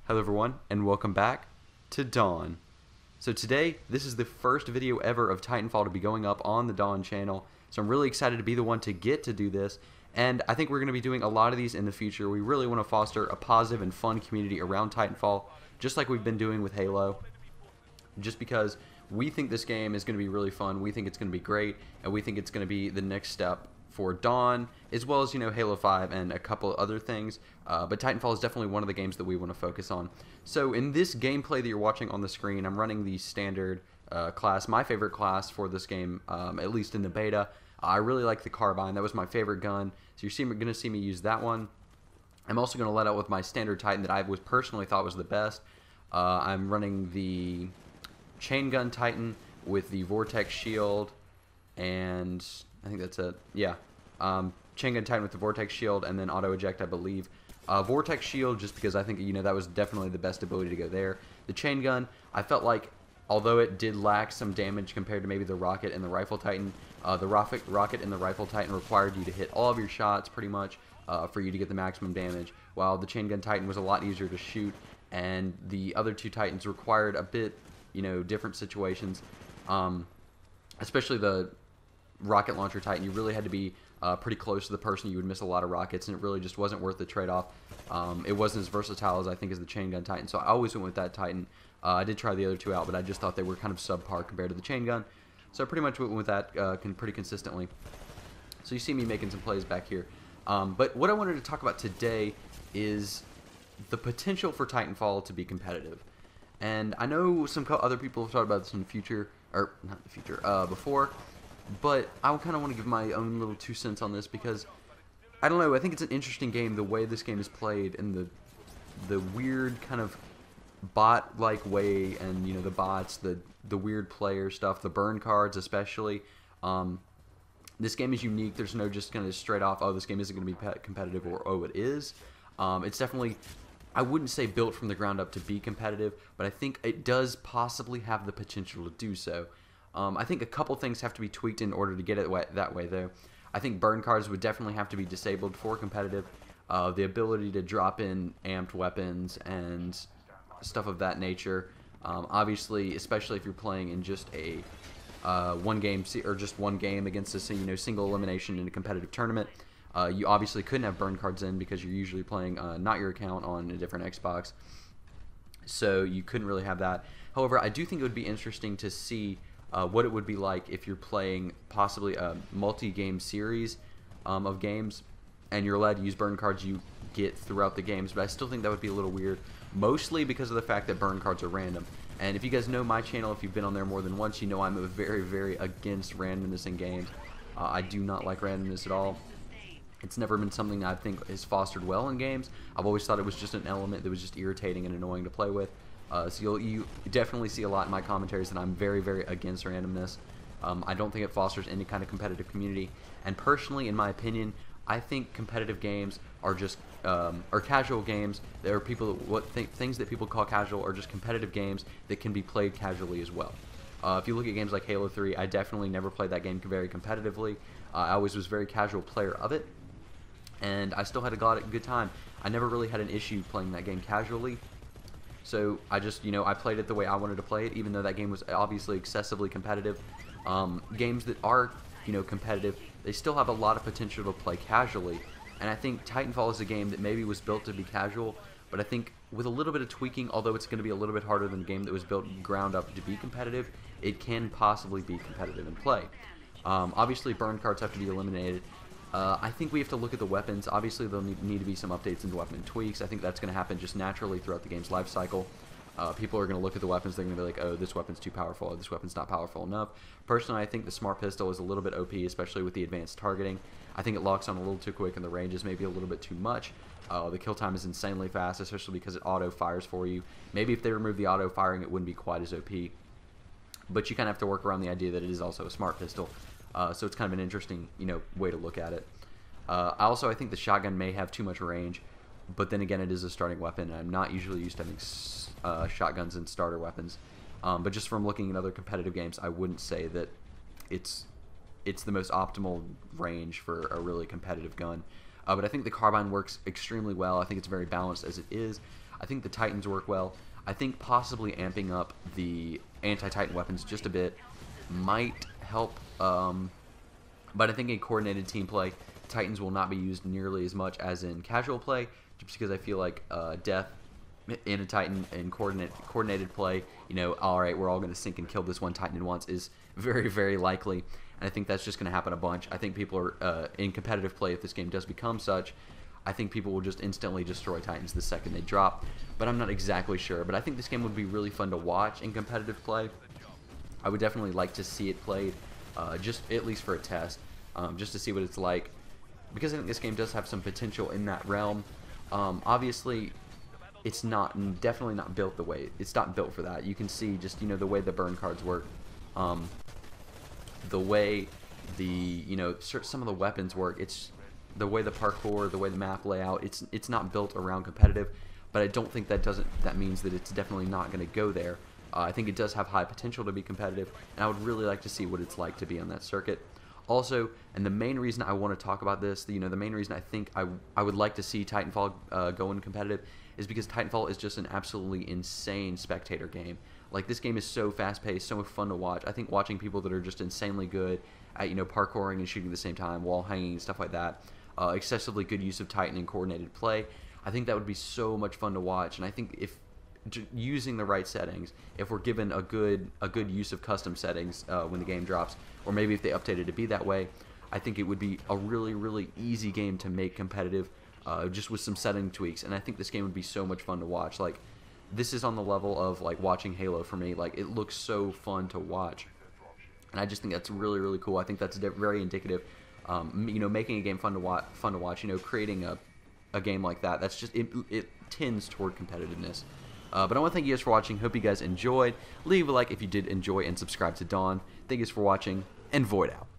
Hello everyone, and welcome back to Dawn. So today, this is the first video ever of Titanfall to be going up on the Dawn channel, so I'm really excited to be the one to get to do this, and I think we're going to be doing a lot of these in the future. We really want to foster a positive and fun community around Titanfall, just like we've been doing with Halo, just because we think this game is going to be really fun, we think it's going to be great, and we think it's going to be the next step for Dawn, as well as, Halo 5 and a couple other things, but Titanfall is definitely one of the games that we want to focus on. So in this gameplay that you're watching on the screen, I'm running the standard class, my favorite class for this game, at least in the beta. I really like the carbine. That was my favorite gun, so you're going to see me use that one. I'm also going to let out with my standard Titan that I personally thought was the best. I'm running the chain gun Titan with the Vortex shield, and I think that's it. Yeah. Chain gun Titan with the Vortex shield and then auto eject, I believe. Vortex shield, just because I think, that was definitely the best ability to go there. The chain gun, I felt like, although it did lack some damage compared to maybe the rocket and the rifle Titan, the rocket and the rifle Titan required you to hit all of your shots pretty much for you to get the maximum damage, while the chain gun Titan was a lot easier to shoot, and the other two Titans required a bit, different situations, especially the rocket launcher Titan. You really had to be pretty close to the person. You would miss a lot of rockets, and it really just wasn't worth the trade-off. It wasn't as versatile as I think as the chain gun Titan, so I always went with that Titan. I did try the other two out, but I just thought they were kind of subpar compared to the chain gun, so I pretty much went with that pretty consistently. So you see me making some plays back here. But what I wanted to talk about today is the potential for Titanfall to be competitive. And I know some other people have talked about this in the future, or not the future, before, but I kind of want to give my own little 2 cents on this because, I don't know, I think it's an interesting game, the way this game is played, and the weird kind of bot-like way, and, the bots, the weird player stuff, the burn cards especially. This game is unique. There's no just kind of straight off, oh, this game isn't going to be competitive, or oh, it is. It's definitely, I wouldn't say built from the ground up to be competitive, but I think it does possibly have the potential to do so. I think a couple things have to be tweaked in order to get it that way, though. I think burn cards would definitely have to be disabled for competitive. The ability to drop in amped weapons and stuff of that nature. Obviously, especially if you're playing in just a one game against a single elimination in a competitive tournament. You obviously couldn't have burn cards in because you're usually playing not your account on a different Xbox, so you couldn't really have that. However, I do think it would be interesting to see what it would be like if you're playing possibly a multi-game series of games, and you're allowed to use burn cards you get throughout the games, but I still think that would be a little weird, mostly because of the fact that burn cards are random. And if you guys know my channel, if you've been on there more than once, you know I'm very, very against randomness in games. I do not like randomness at all. It's never been something I think is fostered well in games. I've always thought it was just an element that was just irritating and annoying to play with. So you definitely see a lot in my commentaries that I'm very, very against randomness. I don't think it fosters any kind of competitive community. And personally, in my opinion, I think competitive games are just or casual games. There are things that people call casual are just competitive games that can be played casually as well. If you look at games like Halo 3, I definitely never played that game very competitively. I always was a very casual player of it, and I still had a good time. I never really had an issue playing that game casually. So I just, I played it the way I wanted to play it, even though that game was obviously excessively competitive. Games that are, competitive, they still have a lot of potential to play casually. And I think Titanfall is a game that maybe was built to be casual, but I think with a little bit of tweaking, although it's going to be a little bit harder than a game that was built ground up to be competitive, it can possibly be competitive in play. Obviously, burn cards have to be eliminated. I think we have to look at the weapons. Obviously, there'll need to be some updates into weapon tweaks. I think that's going to happen just naturally throughout the game's life cycle. People are going to look at the weapons. They're going to be like, oh, this weapon's too powerful. Or this weapon's not powerful enough. Personally, I think the smart pistol is a little bit OP, especially with the advanced targeting. I think it locks on a little too quick, and the range is maybe a little bit too much. The kill time is insanely fast, especially because it auto-fires for you. Maybe if they remove the auto-firing, it wouldn't be quite as OP. But you kind of have to work around the idea that it is also a smart pistol. So it's kind of an interesting, way to look at it. I think the shotgun may have too much range, but then again, it is a starting weapon, and I'm not usually used to having shotguns and starter weapons. But just from looking at other competitive games, I wouldn't say that it's the most optimal range for a really competitive gun. But I think the carbine works extremely well. I think it's very balanced as it is. I think the Titans work well. I think possibly amping up the anti-Titan weapons just a bit might help, but I think in coordinated team play, Titans will not be used nearly as much as in casual play, just because I feel like death in a Titan in coordinated play, you know, alright, we're all going to sink and kill this one Titan at once, is very, very likely, and I think that's just going to happen a bunch. I think people are, in competitive play, if this game does become such, I think people will just instantly destroy Titans the second they drop, but I'm not exactly sure. But I think this game would be really fun to watch in competitive play. I would definitely like to see it played, just at least for a test, just to see what it's like, because I think this game does have some potential in that realm. Obviously, it's definitely not built the way, it's not built for that. You can see just, you know, the way the burn cards work, the way some of the weapons work. It's the way the parkour, the way the map layout, it's not built around competitive, but I don't think that means that it's definitely not going to go there. I think it does have high potential to be competitive, and I would really like to see what it's like to be on that circuit. Also, and the main reason I want to talk about this, the main reason I think I would like to see Titanfall go in competitive is because Titanfall is just an absolutely insane spectator game. Like, this game is so fast-paced, so much fun to watch. I think watching people that are just insanely good at, parkouring and shooting at the same time, wall hanging and stuff like that, excessively good use of Titan in coordinated play, I think that would be so much fun to watch. And I think if using the right settings, if we're given a good use of custom settings when the game drops, or maybe if they updated it to be that way, I think it would be a really, really easy game to make competitive, just with some setting tweaks. And I think this game would be so much fun to watch. Like, this is on the level of like watching Halo for me. Like, it looks so fun to watch, and I just think that's really, really cool. I think that's very indicative. Making a game fun to watch. Creating a game like that. That's just it tends toward competitiveness. But I want to thank you guys for watching. Hope you guys enjoyed. Leave a like if you did enjoy, and subscribe to Dawn. Thank you guys for watching, and Void out.